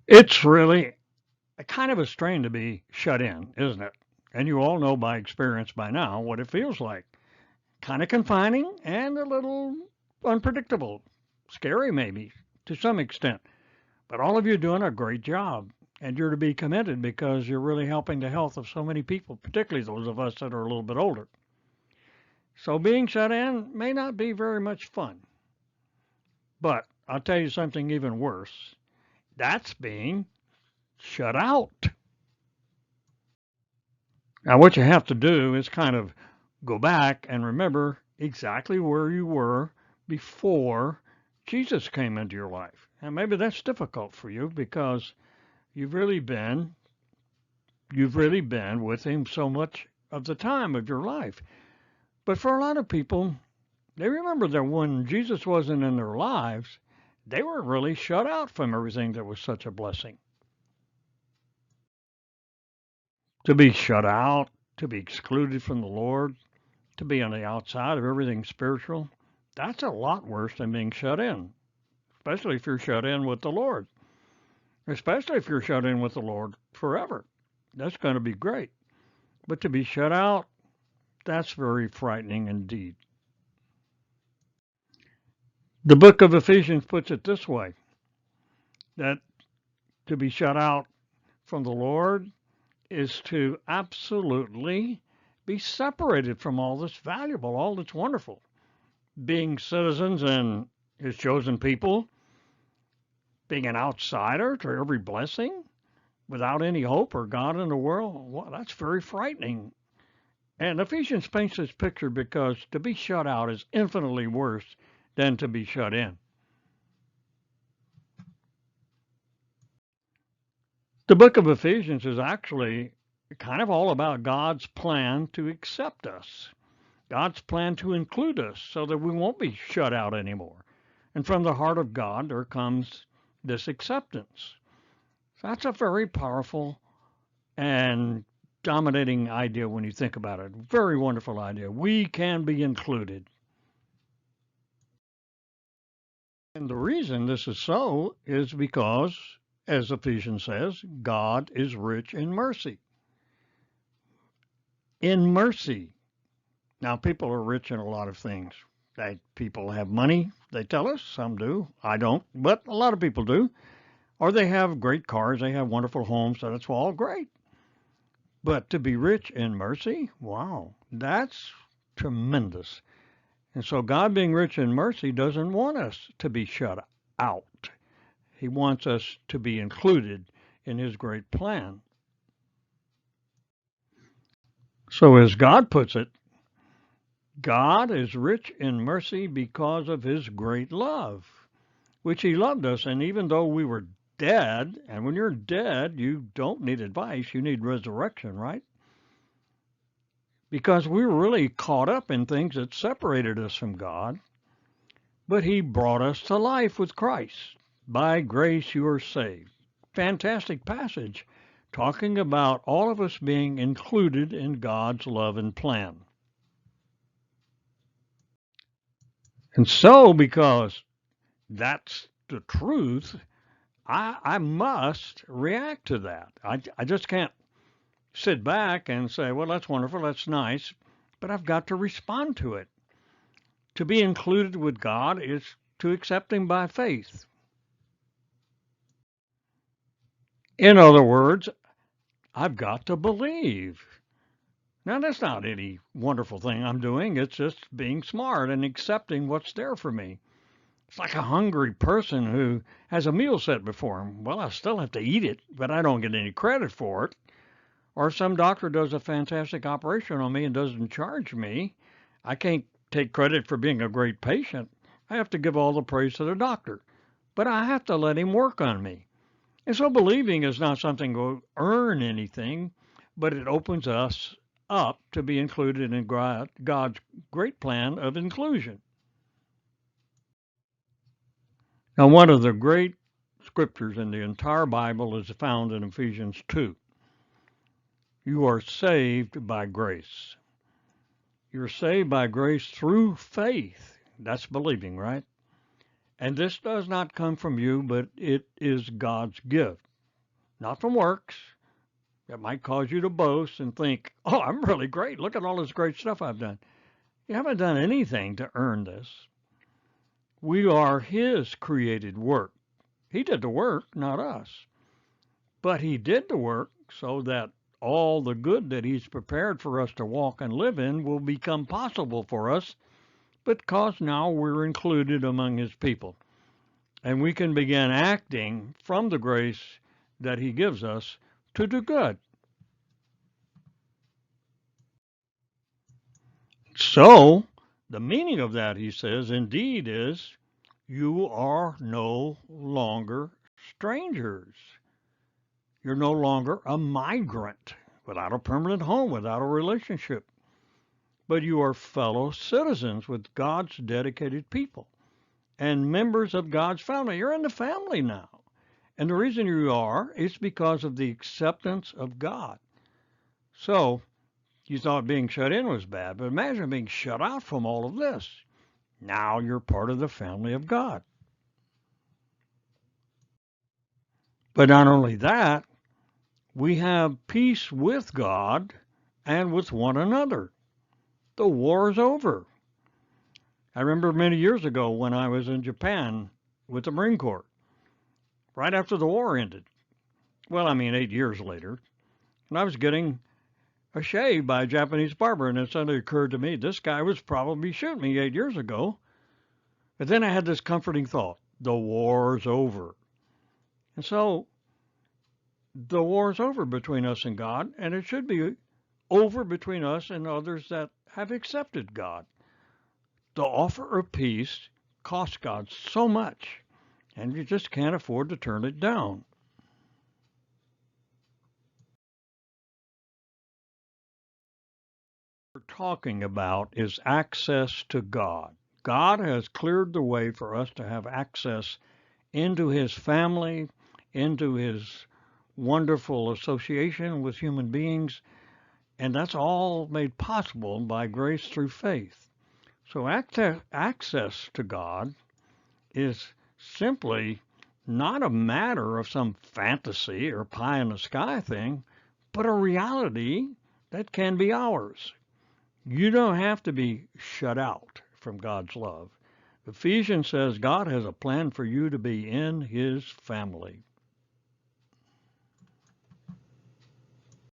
It's really a kind of a strain to be shut in, isn't it? And you all know by experience by now what it feels like. Kind of confining and a little unpredictable, scary maybe to some extent. But all of you are doing a great job. And you're to be commended because you're really helping the health of so many people, particularly those of us that are a little bit older. So being shut in may not be very much fun. But I'll tell you something even worse. That's being shut out. Now, what you have to do is kind of go back and remember exactly where you were before Jesus came into your life. And maybe that's difficult for you because you've really been with him so much of the time of your life. But for a lot of people, they remember that when Jesus wasn't in their lives, they were really shut out from everything that was such a blessing. To be shut out, to be excluded from the Lord, to be on the outside of everything spiritual, that's a lot worse than being shut in, especially if you're shut in with the Lord, especially if you're shut in with the Lord forever. That's going to be great. But to be shut out, that's very frightening indeed. The book of Ephesians puts it this way, that to be shut out from the Lord is to absolutely be separated from all that's valuable, all that's wonderful. Being citizens in his chosen people, being an outsider to every blessing, without any hope or God in the world, well, that's very frightening. And Ephesians paints this picture because to be shut out is infinitely worse than to be shut in. The book of Ephesians is actually kind of all about God's plan to accept us, God's plan to include us so that we won't be shut out anymore. And from the heart of God, there comes this acceptance. So that's a very powerful and dominating idea when you think about it. Very wonderful idea. We can be included. And the reason this is so is because, as Ephesians says, God is rich in mercy. In mercy. Now, people are rich in a lot of things. People have money, they tell us. Some do. I don't, but a lot of people do. Or they have great cars, they have wonderful homes, so that's all great. But to be rich in mercy, wow, that's tremendous. And so God being rich in mercy doesn't want us to be shut out. He wants us to be included in his great plan. So as God puts it, God is rich in mercy because of his great love, which he loved us. And even though we were dead, and when you're dead, you don't need advice, you need resurrection, right? Because we were really caught up in things that separated us from God, but he brought us to life with Christ. By grace you are saved. Fantastic passage talking about all of us being included in God's love and plan. And so, because that's the truth, I must react to that. I just can't sit back and say, well, that's wonderful, that's nice, but I've got to respond to it. To be included with God is to accept him by faith. In other words, I've got to believe. Now, that's not any wonderful thing I'm doing. It's just being smart and accepting what's there for me. It's like a hungry person who has a meal set before him. Well, I still have to eat it, but I don't get any credit for it. Or some doctor does a fantastic operation on me and doesn't charge me. I can't take credit for being a great patient. I have to give all the praise to the doctor. But I have to let him work on me. And so believing is not something to earn anything, but it opens us up to be included in God's great plan of inclusion. Now, one of the great scriptures in the entire Bible is found in Ephesians 2. You are saved by grace. You're saved by grace through faith. That's believing, right? And this does not come from you, but it is God's gift. not from works that might cause you to boast and think, oh, I'm really great. Look at all this great stuff I've done. You haven't done anything to earn this. We are His created work. He did the work, not us. But He did the work so that all the good that He's prepared for us to walk and live in will become possible for us because now we're included among His people. And we can begin acting from the grace that He gives us to do good. So, the meaning of that, he says, indeed is you are no longer strangers. You're no longer a migrant without a permanent home, without a relationship, but you are fellow citizens with God's dedicated people and members of God's family. You're in the family now. And the reason you are is because of the acceptance of God. So, you thought being shut in was bad, but imagine being shut out from all of this. Now you're part of the family of God. But not only that, we have peace with God and with one another. The war is over. I remember many years ago when I was in Japan with the Marine Corps, right after the war ended. Well, I mean, 8 years later. And I was getting a shave by a Japanese barber, and it suddenly occurred to me this guy was probably shooting me 8 years ago. But then I had this comforting thought the war's over. And so the war's over between us and God, and it should be over between us and others that have accepted God. The offer of peace costs God so much, and you just can't afford to turn it down. What we're talking about is access to God. God has cleared the way for us to have access into His family, into His wonderful association with human beings, and that's all made possible by grace through faith. So access to God is simply not a matter of some fantasy or pie in the sky thing, but a reality that can be ours. You don't have to be shut out from God's love. Ephesians says God has a plan for you to be in His family.